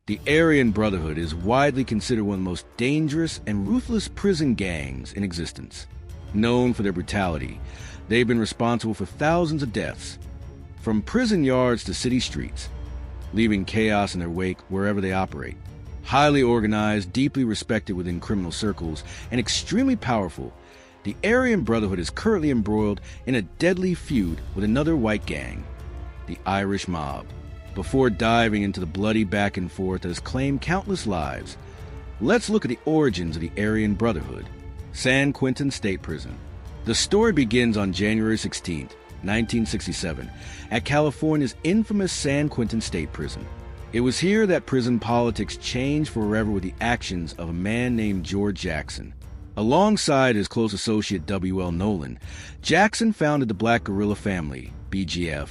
The Aryan Brotherhood is widely considered one of the most dangerous and ruthless prison gangs in existence. Known for their brutality, they've been responsible for thousands of deaths, from prison yards to city streets, leaving chaos in their wake wherever they operate. Highly organized, deeply respected within criminal circles, and extremely powerful, the Aryan Brotherhood is currently embroiled in a deadly feud with another white gang, the Irish Mob. Before diving into the bloody back and forth that has claimed countless lives, let's look at the origins of the Aryan Brotherhood. San Quentin State Prison. The story begins on January 16, 1967, at California's infamous San Quentin State Prison. It was here that prison politics changed forever with the actions of a man named George Jackson. Alongside his close associate W.L. Nolan, Jackson founded the Black Guerrilla Family, BGF,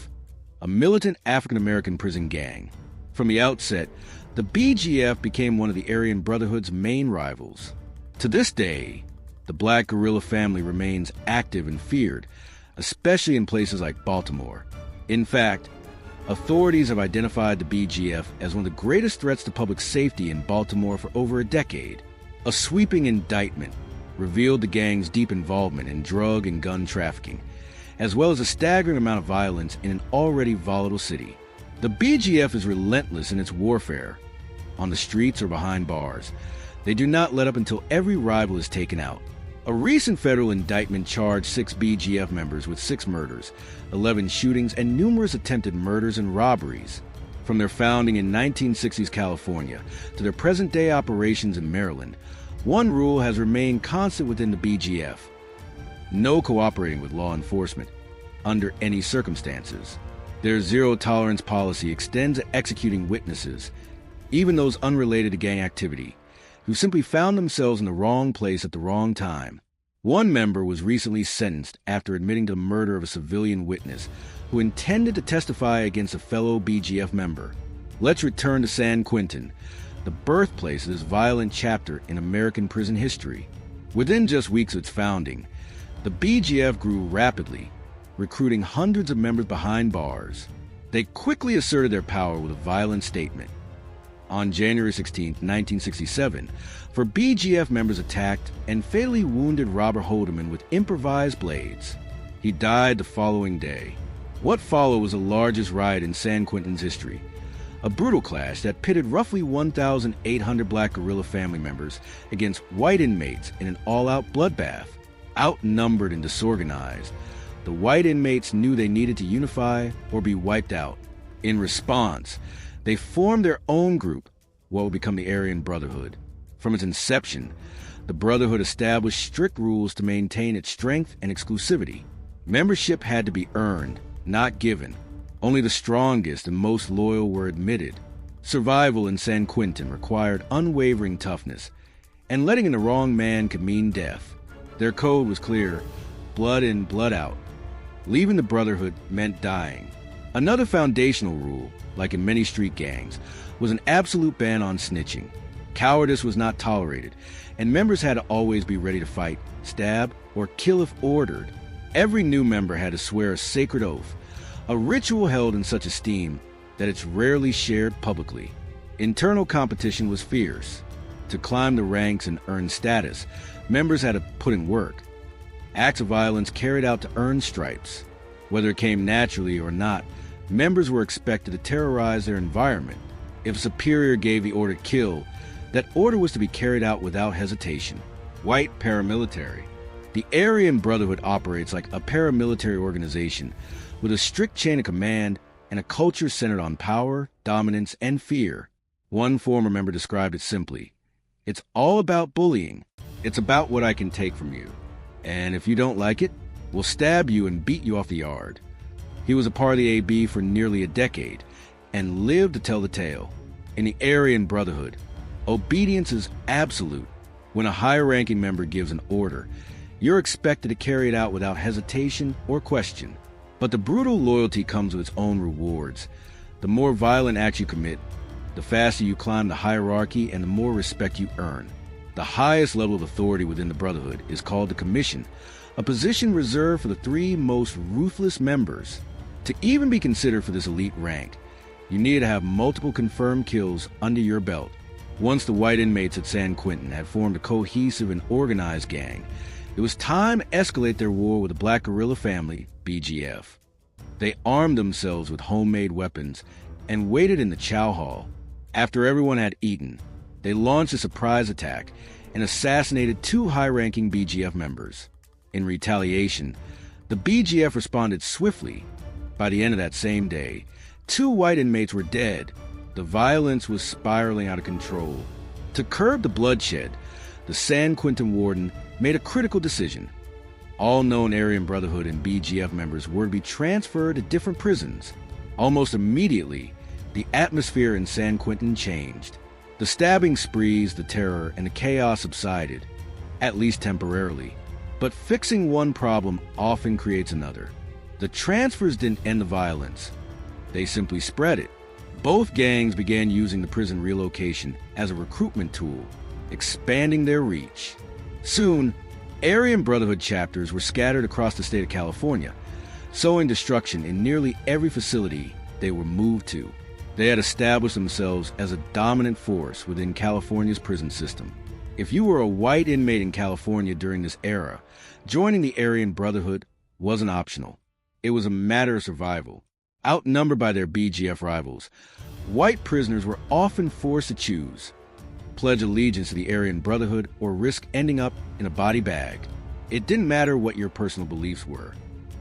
a militant African-American prison gang. From the outset, the BGF became one of the Aryan Brotherhood's main rivals. To this day, the Black Guerrilla Family remains active and feared, especially in places like Baltimore. In fact, authorities have identified the BGF as one of the greatest threats to public safety in Baltimore for over a decade. A sweeping indictment revealed the gang's deep involvement in drug and gun trafficking, as well as a staggering amount of violence in an already volatile city. The BGF is relentless in its warfare, on the streets or behind bars. They do not let up until every rival is taken out. A recent federal indictment charged 6 BGF members with 6 murders, 11 shootings, and numerous attempted murders and robberies. From their founding in 1960s California to their present-day operations in Maryland, one rule has remained constant within the BGF: no cooperating with law enforcement under any circumstances. Their zero-tolerance policy extends to executing witnesses, even those unrelated to gang activity, who simply found themselves in the wrong place at the wrong time. One member was recently sentenced after admitting to the murder of a civilian witness who intended to testify against a fellow BGF member. Let's return to San Quentin, the birthplace of this violent chapter in American prison history. Within just weeks of its founding, the BGF grew rapidly, recruiting hundreds of members behind bars. They quickly asserted their power with a violent statement. On January 16, 1967, 4 BGF members attacked and fatally wounded Robert Holderman with improvised blades. He died the following day. What followed was the largest riot in San Quentin's history, a brutal clash that pitted roughly 1,800 Black Guerrilla Family members against white inmates in an all-out bloodbath. Outnumbered and disorganized, the white inmates knew they needed to unify or be wiped out. In response, they formed their own group, what would become the Aryan Brotherhood. From its inception, the Brotherhood established strict rules to maintain its strength and exclusivity. Membership had to be earned, not given. Only the strongest and most loyal were admitted. Survival in San Quentin required unwavering toughness, and letting in the wrong man could mean death. Their code was clear: blood in, blood out. Leaving the Brotherhood meant dying. Another foundational rule, like in many street gangs, was an absolute ban on snitching. Cowardice was not tolerated, and members had to always be ready to fight, stab, or kill if ordered. Every new member had to swear a sacred oath, a ritual held in such esteem that it's rarely shared publicly. Internal competition was fierce. To climb the ranks and earn status, members had to put in work. Acts of violence carried out to earn stripes. Whether it came naturally or not, members were expected to terrorize their environment. If a superior gave the order to kill, that order was to be carried out without hesitation. White paramilitary. The Aryan Brotherhood operates like a paramilitary organization with a strict chain of command and a culture centered on power, dominance, and fear. One former member described it simply: it's all about bullying. It's about what I can take from you. And if you don't like it, we'll stab you and beat you off the yard. He was a part of the AB for nearly a decade and lived to tell the tale. In the Aryan Brotherhood, obedience is absolute. When a higher-ranking member gives an order, you're expected to carry it out without hesitation or question. But the brutal loyalty comes with its own rewards. The more violent acts you commit, the faster you climb the hierarchy and the more respect you earn. The highest level of authority within the Brotherhood is called the Commission, a position reserved for the 3 most ruthless members. To even be considered for this elite rank, You needed to have multiple confirmed kills under your belt. Once the white inmates at San Quentin had formed a cohesive and organized gang, it was time to escalate their war with the Black Guerrilla Family, BGF. They armed themselves with homemade weapons and waited in the chow hall. After everyone had eaten, they launched a surprise attack and assassinated 2 high-ranking BGF members. In retaliation, the BGF responded swiftly. By the end of that same day, 2 white inmates were dead. The violence was spiraling out of control. To curb the bloodshed, the San Quentin warden made a critical decision. All known Aryan Brotherhood and BGF members were to be transferred to different prisons. Almost immediately, the atmosphere in San Quentin changed. The stabbing sprees, the terror, and the chaos subsided, at least temporarily. But fixing one problem often creates another. The transfers didn't end the violence. They simply spread it. Both gangs began using the prison relocation as a recruitment tool, expanding their reach. Soon, Aryan Brotherhood chapters were scattered across the state of California, sowing destruction in nearly every facility they were moved to. They had established themselves as a dominant force within California's prison system. If you were a white inmate in California during this era, joining the Aryan Brotherhood wasn't optional. It was a matter of survival. Outnumbered by their BGF rivals, white prisoners were often forced to choose: pledge allegiance to the Aryan Brotherhood or risk ending up in a body bag. It didn't matter what your personal beliefs were.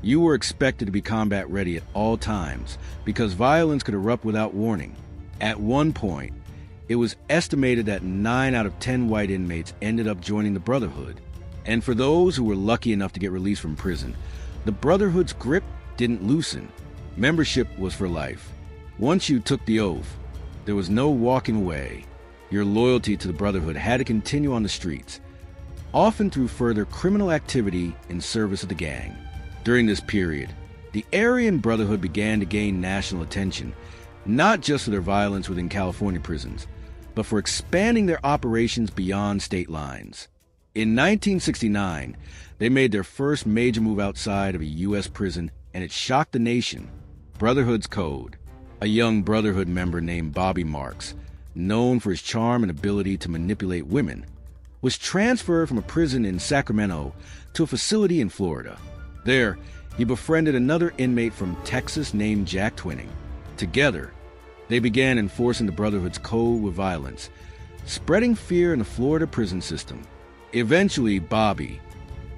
You were expected to be combat ready at all times because violence could erupt without warning. At one point, it was estimated that 9 out of 10 white inmates ended up joining the Brotherhood. And for those who were lucky enough to get released from prison, the Brotherhood's grip didn't loosen. Membership was for life. Once you took the oath, there was no walking away. Your loyalty to the Brotherhood had to continue on the streets, often through further criminal activity in service of the gang. During this period, the Aryan Brotherhood began to gain national attention, not just for their violence within California prisons, but for expanding their operations beyond state lines. In 1969, they made their first major move outside of a U.S. prison, and it shocked the nation. Brotherhood's Code. A young Brotherhood member named Bobby Marks, known for his charm and ability to manipulate women, was transferred from a prison in Sacramento to a facility in Florida. There, he befriended another inmate from Texas named Jack Twinning. Together, they began enforcing the Brotherhood's code with violence, spreading fear in the Florida prison system. Eventually, Bobby,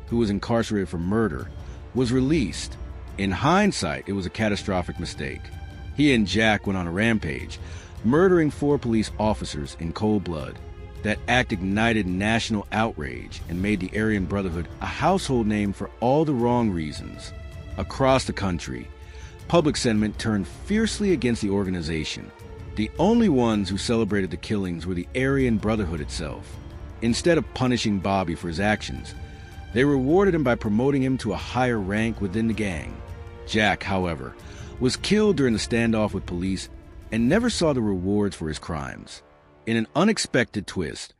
who was incarcerated for murder, was released. In hindsight, it was a catastrophic mistake. He and Jack went on a rampage, murdering 4 police officers in cold blood. That act ignited national outrage and made the Aryan Brotherhood a household name for all the wrong reasons. Across the country, public sentiment turned fiercely against the organization. The only ones who celebrated the killings were the Aryan Brotherhood itself. Instead of punishing Bobby for his actions, they rewarded him by promoting him to a higher rank within the gang. Jack, however, was killed during the standoff with police and never saw the rewards for his crimes. In an unexpected twist,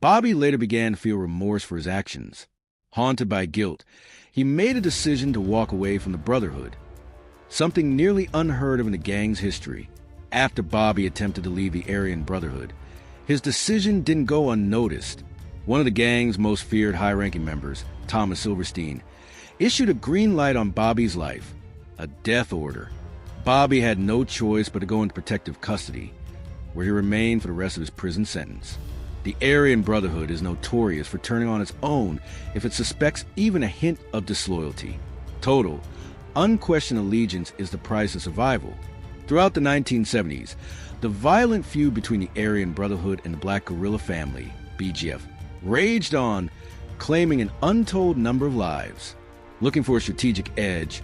Bobby later began to feel remorse for his actions. Haunted by guilt, he made a decision to walk away from the Brotherhood, something nearly unheard of in the gang's history. After Bobby attempted to leave the Aryan Brotherhood, his decision didn't go unnoticed. One of the gang's most feared high-ranking members, Thomas Silverstein, issued a green light on Bobby's life, a death order. Bobby had no choice but to go into protective custody, where he remained for the rest of his prison sentence. The Aryan Brotherhood is notorious for turning on its own if it suspects even a hint of disloyalty. Total, unquestioned allegiance is the price of survival. Throughout the 1970s, the violent feud between the Aryan Brotherhood and the Black Guerrilla Family, BGF, raged on, claiming an untold number of lives. Looking for a strategic edge,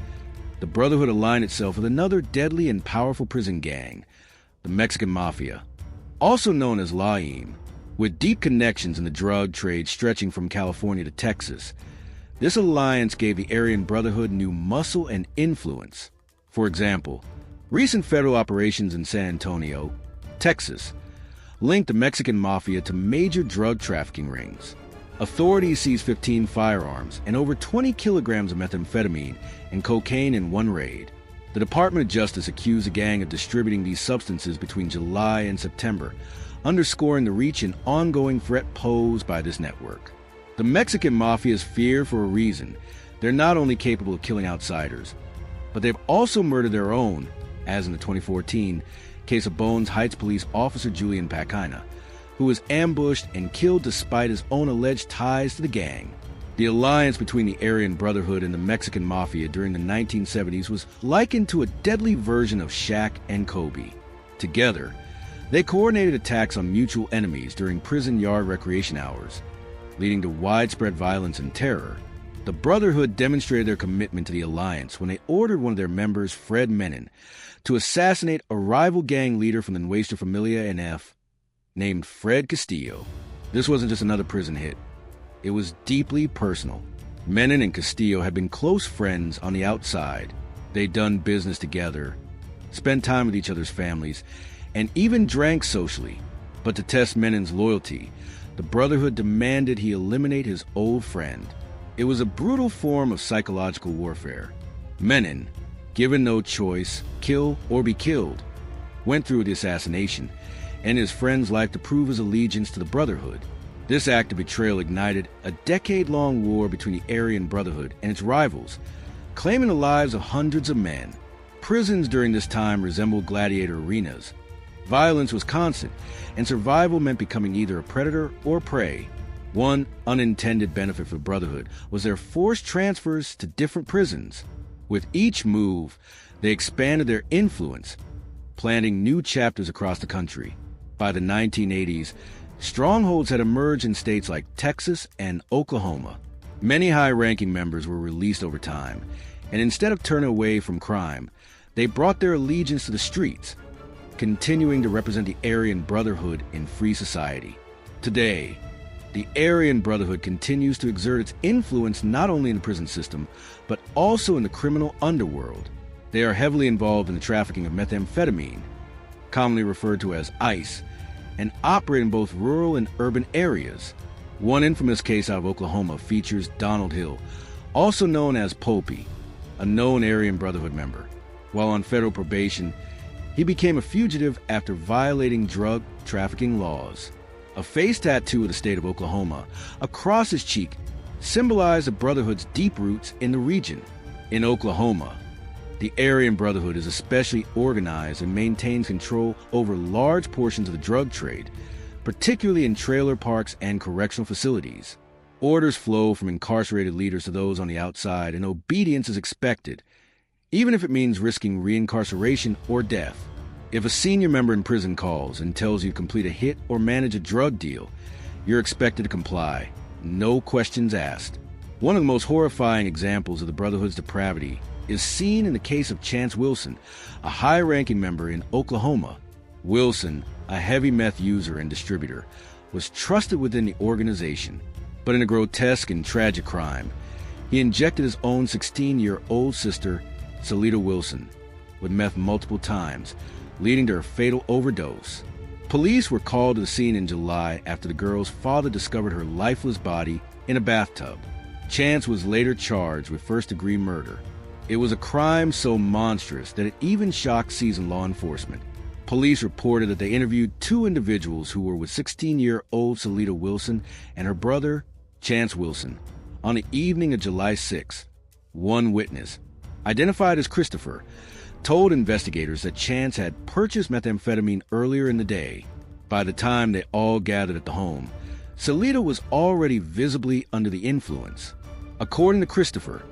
the Brotherhood aligned itself with another deadly and powerful prison gang, the Mexican Mafia, also known as Laim. With deep connections in the drug trade stretching from California to Texas, this alliance gave the Aryan Brotherhood new muscle and influence. For example, recent federal operations in San Antonio, Texas, linked the Mexican Mafia to major drug trafficking rings. Authorities seized 15 firearms and over 20 kilograms of methamphetamine and cocaine in one raid. The Department of Justice accused the gang of distributing these substances between July and September, underscoring the reach and ongoing threat posed by this network. The Mexican mafia is feared for a reason. They're not only capable of killing outsiders, but they've also murdered their own, as in the 2014 case of Bones Heights police officer Julian Pacina, who was ambushed and killed despite his own alleged ties to the gang. The alliance between the Aryan Brotherhood and the Mexican Mafia during the 1970s was likened to a deadly version of Shaq and Kobe. Together, they coordinated attacks on mutual enemies during prison yard recreation hours, leading to widespread violence and terror. The Brotherhood demonstrated their commitment to the alliance when they ordered one of their members, Fred Menin, to assassinate a rival gang leader from the Nuestra Familia NF named Fred Castillo. This wasn't just another prison hit. It was deeply personal. Menin and Castillo had been close friends on the outside. They'd done business together, spent time with each other's families, and even drank socially. But to test Menin's loyalty, the Brotherhood demanded he eliminate his old friend. It was a brutal form of psychological warfare. Menin, given no choice, kill or be killed, went through the assassination, and his friend's life to prove his allegiance to the Brotherhood. This act of betrayal ignited a decade-long war between the Aryan Brotherhood and its rivals, claiming the lives of hundreds of men. Prisons during this time resembled gladiator arenas. Violence was constant, and survival meant becoming either a predator or prey. One unintended benefit for the Brotherhood was their forced transfers to different prisons. With each move, they expanded their influence, planting new chapters across the country. By the 1980s, strongholds had emerged in states like Texas and Oklahoma. Many high-ranking members were released over time, and instead of turning away from crime, they brought their allegiance to the streets, continuing to represent the Aryan Brotherhood in free society. Today, the Aryan Brotherhood continues to exert its influence not only in the prison system, but also in the criminal underworld. They are heavily involved in the trafficking of methamphetamine, commonly referred to as ice, and operate in both rural and urban areas. One infamous case out of Oklahoma features Donald Hill, also known as Popey, a known Aryan Brotherhood member. While on federal probation, he became a fugitive after violating drug trafficking laws. A face tattoo of the state of Oklahoma across his cheek symbolized the Brotherhood's deep roots in the region. In Oklahoma, the Aryan Brotherhood is especially organized and maintains control over large portions of the drug trade, particularly in trailer parks and correctional facilities. Orders flow from incarcerated leaders to those on the outside, and obedience is expected, even if it means risking reincarceration or death. If a senior member in prison calls and tells you to complete a hit or manage a drug deal, you're expected to comply, no questions asked. One of the most horrifying examples of the Brotherhood's depravity is seen in the case of Chance Wilson, a high-ranking member in Oklahoma. Wilson, a heavy meth user and distributor, was trusted within the organization, but in a grotesque and tragic crime, he injected his own 16-year-old sister, Salida Wilson, with meth multiple times, leading to her fatal overdose. Police were called to the scene in July after the girl's father discovered her lifeless body in a bathtub. Chance was later charged with first-degree murder. It was a crime so monstrous that it even shocked seasoned law enforcement. Police reported that they interviewed two individuals who were with 16-year-old Salida Wilson and her brother, Chance Wilson, on the evening of July 6. One witness, identified as Christopher, told investigators that Chance had purchased methamphetamine earlier in the day. By the time they all gathered at the home, Salida was already visibly under the influence. According to Christopher,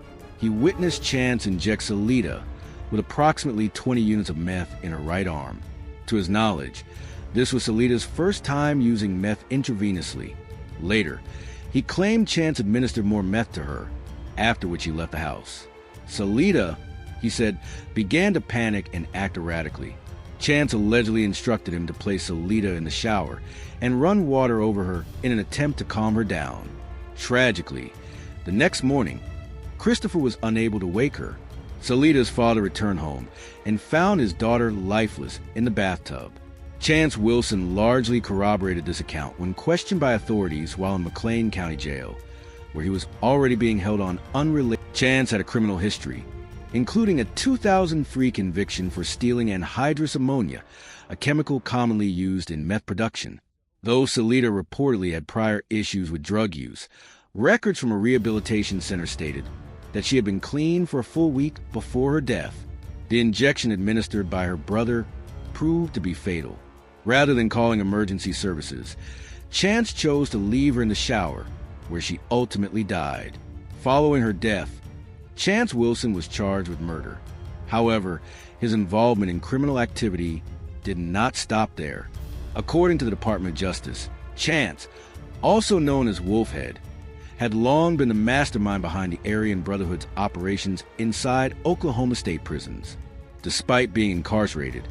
he witnessed Chance inject Salida with approximately 20 units of meth in her right arm. To his knowledge, this was Salida's first time using meth intravenously. Later, he claimed Chance administered more meth to her, after which he left the house. Salida, he said, began to panic and act erratically. Chance allegedly instructed him to place Salida in the shower and run water over her in an attempt to calm her down. Tragically, the next morning, Christopher was unable to wake her. Salida's father returned home and found his daughter lifeless in the bathtub. Chance Wilson largely corroborated this account when questioned by authorities while in McLean County Jail, where he was already being held on unrelated. Chance had a criminal history. including a 2003 conviction for stealing anhydrous ammonia, a chemical commonly used in meth production. Though Salita reportedly had prior issues with drug use, records from a rehabilitation center stated that she had been clean for a full week before her death. The injection administered by her brother proved to be fatal. Rather than calling emergency services, Chance chose to leave her in the shower, where she ultimately died. Following her death, Chance Wilson was charged with murder. However, his involvement in criminal activity did not stop there. According to the Department of Justice, Chance, also known as Wolfhead, had long been the mastermind behind the Aryan Brotherhood's operations inside Oklahoma State prisons. Despite being incarcerated,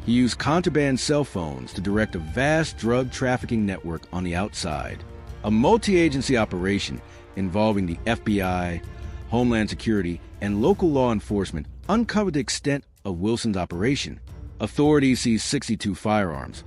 he used contraband cell phones to direct a vast drug trafficking network on the outside. A multi-agency operation involving the FBI, Homeland Security, and local law enforcement uncovered the extent of Wilson's operation. Authorities seized 62 firearms,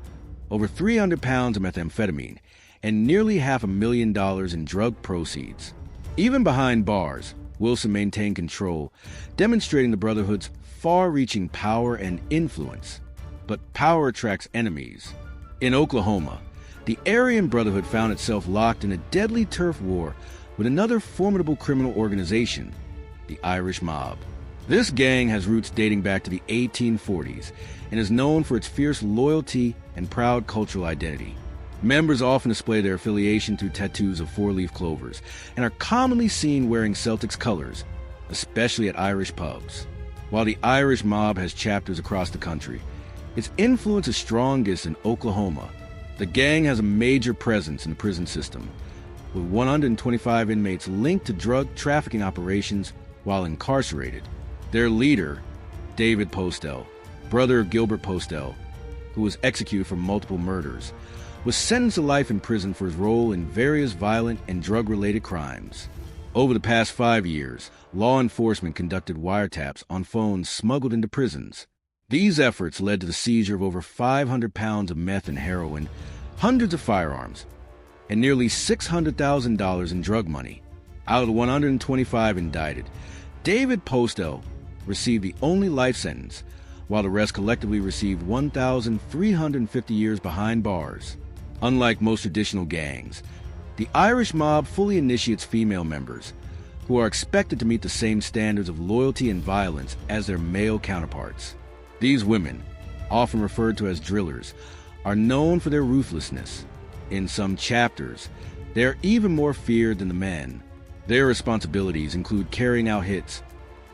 over 300 pounds of methamphetamine, and nearly $500,000 in drug proceeds. Even behind bars, Wilson maintained control, demonstrating the Brotherhood's far-reaching power and influence. But power attracts enemies. In Oklahoma, the Aryan Brotherhood found itself locked in a deadly turf war with another formidable criminal organization, the Irish Mob. This gang has roots dating back to the 1840s and is known for its fierce loyalty and proud cultural identity. Members often display their affiliation through tattoos of four-leaf clovers and are commonly seen wearing Celtics colors, especially at Irish pubs. While the Irish Mob has chapters across the country, its influence is strongest in Oklahoma. The gang has a major presence in the prison system, with 125 inmates linked to drug trafficking operations while incarcerated. Their leader, David Postel, brother of Gilbert Postel, who was executed for multiple murders, was sentenced to life in prison for his role in various violent and drug-related crimes. Over the past 5 years, law enforcement conducted wiretaps on phones smuggled into prisons. These efforts led to the seizure of over 500 pounds of meth and heroin, hundreds of firearms, and nearly $600,000 in drug money. Out of the 125 indicted, David Postel received the only life sentence, while the rest collectively received 1,350 years behind bars. Unlike most traditional gangs, the Irish Mob fully initiates female members, who are expected to meet the same standards of loyalty and violence as their male counterparts. These women, often referred to as drillers, are known for their ruthlessness. In some chapters, they are even more feared than the men. Their responsibilities include carrying out hits,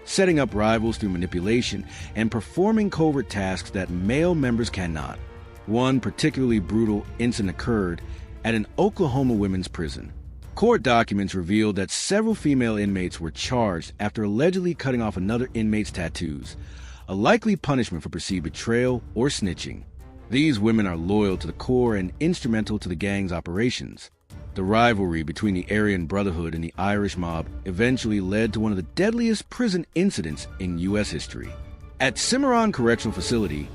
setting up rivals through manipulation, and performing covert tasks that male members cannot. One particularly brutal incident occurred at an Oklahoma women's prison. Court documents revealed that several female inmates were charged after allegedly cutting off another inmate's tattoos, a likely punishment for perceived betrayal or snitching. These women are loyal to the core and instrumental to the gang's operations. The rivalry between the Aryan Brotherhood and the Irish Mob eventually led to one of the deadliest prison incidents in U.S. history. At Cimarron Correctional Facility,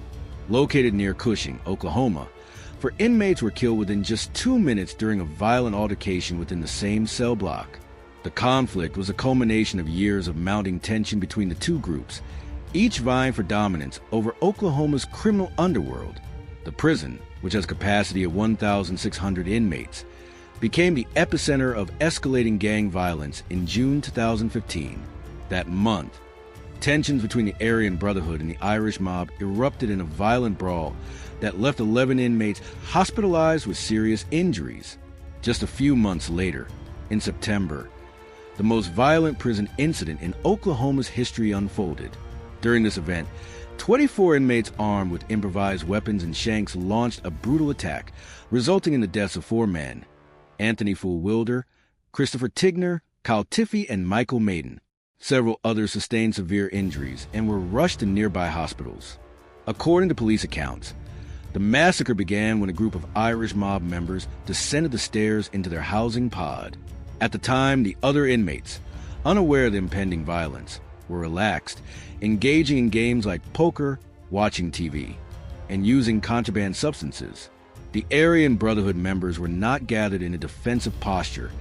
located near Cushing, Oklahoma, 4 inmates were killed within just 2 minutes during a violent altercation within the same cell block. The conflict was a culmination of years of mounting tension between the two groups, each vying for dominance over Oklahoma's criminal underworld. The prison, which has a capacity of 1,600 inmates, became the epicenter of escalating gang violence in June 2015. That month, tensions between the Aryan Brotherhood and the Irish Mob erupted in a violent brawl that left 11 inmates hospitalized with serious injuries. Just a few months later, in September, the most violent prison incident in Oklahoma's history unfolded. During this event, 24 inmates armed with improvised weapons and shanks launched a brutal attack, resulting in the deaths of 4 men: Anthony Fool Wilder, Christopher Tigner, Kyle Tiffey, and Michael Maiden. Several others sustained severe injuries and were rushed to nearby hospitals. According to police accounts, the massacre began when a group of Irish Mob members descended the stairs into their housing pod. At the time, the other inmates, unaware of the impending violence, were relaxed, engaging in games like poker, watching TV, and using contraband substances. The Aryan Brotherhood members were not gathered in a defensive posture,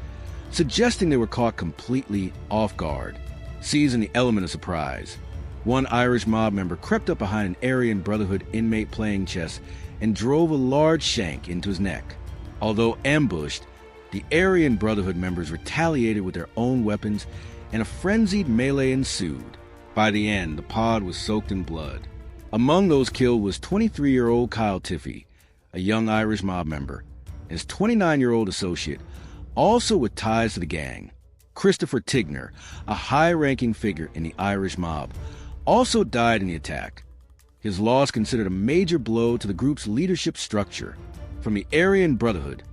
suggesting they were caught completely off guard. Seizing the element of surprise, one Irish mob member crept up behind an Aryan Brotherhood inmate playing chess and drove a large shank into his neck. Although ambushed, the Aryan Brotherhood members retaliated with their own weapons, and a frenzied melee ensued. By the end, the pod was soaked in blood. Among those killed was 23-year-old Kyle Tiffey, a young Irish mob member, and his 29-year-old associate, also with ties to the gang, Christopher Tigner, a high-ranking figure in the Irish mob, also died in the attack. His loss considered a major blow to the group's leadership structure. From the Aryan Brotherhood,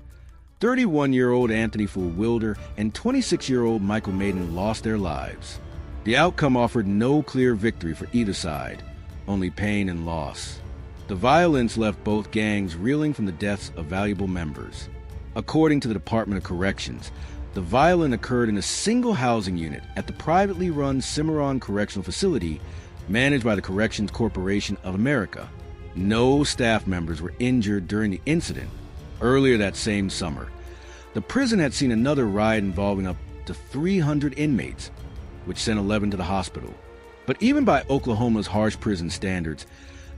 31-year-old Anthony Wilder and 26-year-old Michael Maiden lost their lives. The outcome offered no clear victory for either side, only pain and loss. The violence left both gangs reeling from the deaths of valuable members. According to the Department of Corrections, the violence occurred in a single housing unit at the privately run Cimarron Correctional Facility managed by the Corrections Corporation of America. No staff members were injured during the incident. Earlier that same summer, the prison had seen another riot involving up to 300 inmates, which sent 11 to the hospital. But even by Oklahoma's harsh prison standards,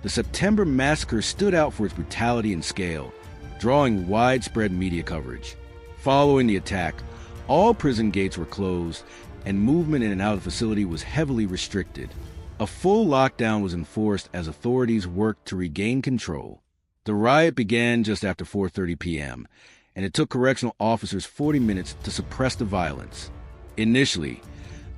the September massacre stood out for its brutality and scale, drawing widespread media coverage. Following the attack, all prison gates were closed, and movement in and out of the facility was heavily restricted. A full lockdown was enforced as authorities worked to regain control. The riot began just after 4:30 p.m., and it took correctional officers 40 minutes to suppress the violence. Initially,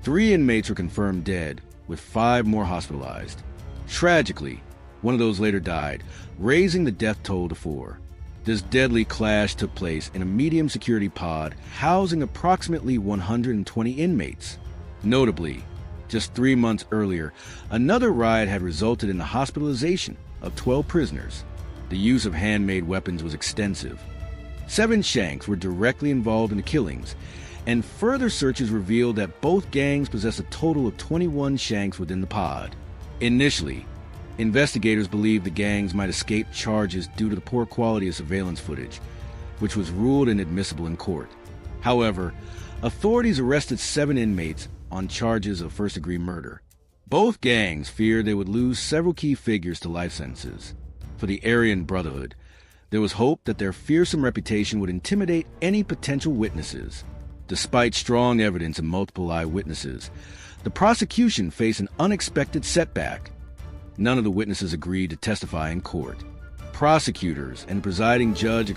3 inmates were confirmed dead, with 5 more hospitalized. Tragically, one of those later died, raising the death toll to 4. This deadly clash took place in a medium-security pod housing approximately 120 inmates. Notably, just 3 months earlier, another riot had resulted in the hospitalization of 12 prisoners. The use of handmade weapons was extensive. 7 shanks were directly involved in the killings, and further searches revealed that both gangs possessed a total of 21 shanks within the pod. Initially, investigators believed the gangs might escape charges due to the poor quality of surveillance footage, which was ruled inadmissible in court. However, authorities arrested 7 inmates on charges of first-degree murder. Both gangs feared they would lose several key figures to life sentences. For the Aryan Brotherhood, there was hope that their fearsome reputation would intimidate any potential witnesses. Despite strong evidence and multiple eyewitnesses, the prosecution faced an unexpected setback. None of the witnesses agreed to testify in court. Prosecutors and the presiding judge